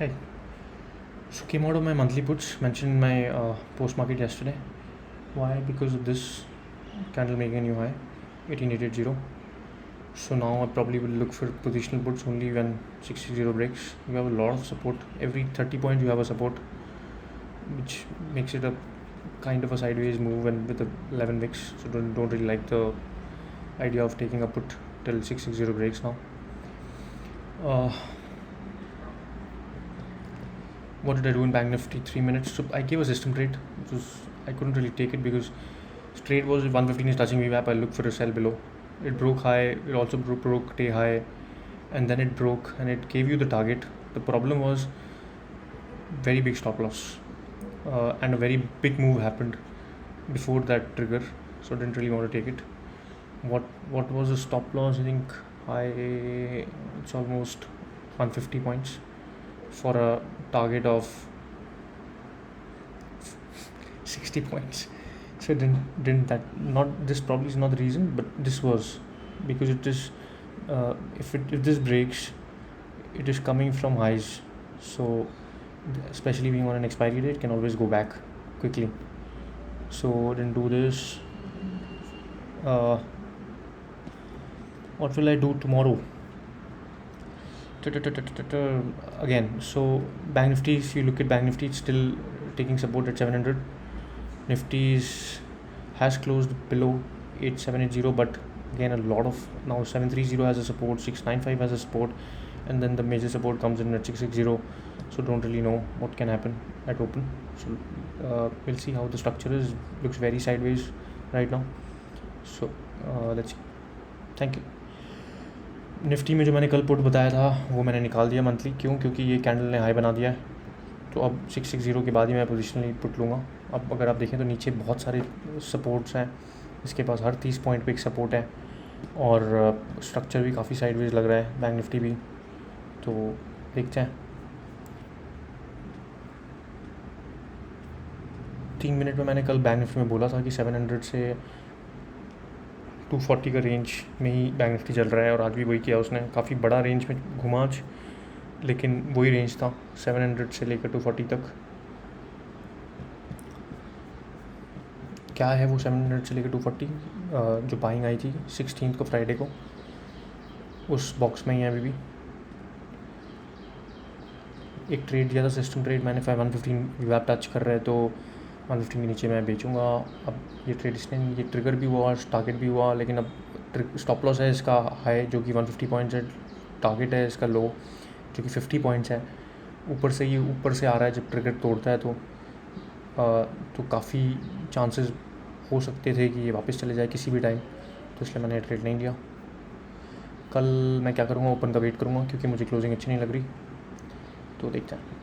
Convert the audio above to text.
Hey, so came out of my monthly puts, mentioned in my post market yesterday. Why? Because of this candle making a new high, 18880. So now I probably will look for positional puts only when 660 breaks. You have a lot of support. Every 30 points you have a support, which makes it a kind of a sideways move and with the 11 wicks. So don't really like the idea of taking a put till 660 breaks now. What did I do in Bank Nifty? 3 minutes. So I gave a system trade. I couldn't really take it because trade was if 115 is touching VWAP, I'll look for a sell below. It broke high. It also broke day high, and then it broke and it gave you the target. The problem was very big stop loss, and a very big move happened before that trigger. So I didn't really want to take it. What was the stop loss? I think it's almost 150 points for a target of 60 points. So didn't that not this probably is not the reason, but this was because it is if this breaks, it is coming from highs. So especially being on an expiry date, can always go back quickly. So didn't do this. What will I do tomorrow? Again, so Bank Nifty, if you look at Bank Nifty, it's still taking support at 700. Nifty has closed below 8780, but again a lot of now 730 has a support, 695 has a support, and then the major support comes in at 660. So don't really know what can happen at open. So we'll see how the structure is. Looks very sideways right now. So let's see. Thank you. Nifty में जो मैंने कल put बताया था वो मैंने निकाल दिया मंथली. क्यों? क्योंकि ये कैंडल ने हाई बना दिया है. तो अब 660 के बाद ही मैं पोजिशनली पुट लूँगा. अब अगर आप देखें तो नीचे बहुत सारे सपोर्ट्स हैं. इसके पास हर 30 पॉइंट पे एक सपोर्ट है और स्ट्रक्चर भी काफ़ी साइडवेज लग रहा है, बैंक निफ्टी भी. तो देखते हैं. 3 मिनट में मैंने कल बैंक निफ्टी में बोला था कि 700 से 240 का रेंज में ही बैंक निफ्टी चल रहा है, और आज भी वही किया उसने. काफ़ी बड़ा रेंज में घुमा आज, लेकिन वही रेंज था 700 से लेकर 240 तक. क्या है वो 700 से लेकर 240? जो बाइंग आई थी 16 को, फ्राइडे को, उस बॉक्स में ही है अभी भी. एक ट्रेड दिया था, सिस्टम ट्रेड. मैंने 115 VWAP टच कर रहा है तो 115 के नीचे मैं बेचूंगा. अब ये ट्रेड इसने, ये ट्रिगर भी हुआ, टारगेट भी हुआ, लेकिन अब स्टॉप लॉस है इसका हाई जो कि 150 पॉइंट्स है. टारगेट है इसका लो जो कि 50 पॉइंट्स है. ऊपर से आ रहा है. जब ट्रिगर तोड़ता है तो काफ़ी चांसेस हो सकते थे कि ये वापस चले जाए किसी भी टाइम. तो इसलिए मैंने ट्रेड नहीं लिया. कल मैं क्या करूँगा, ओपन का वेट करूँगा क्योंकि मुझे क्लोजिंग अच्छी नहीं लग रही. तो देखते हैं.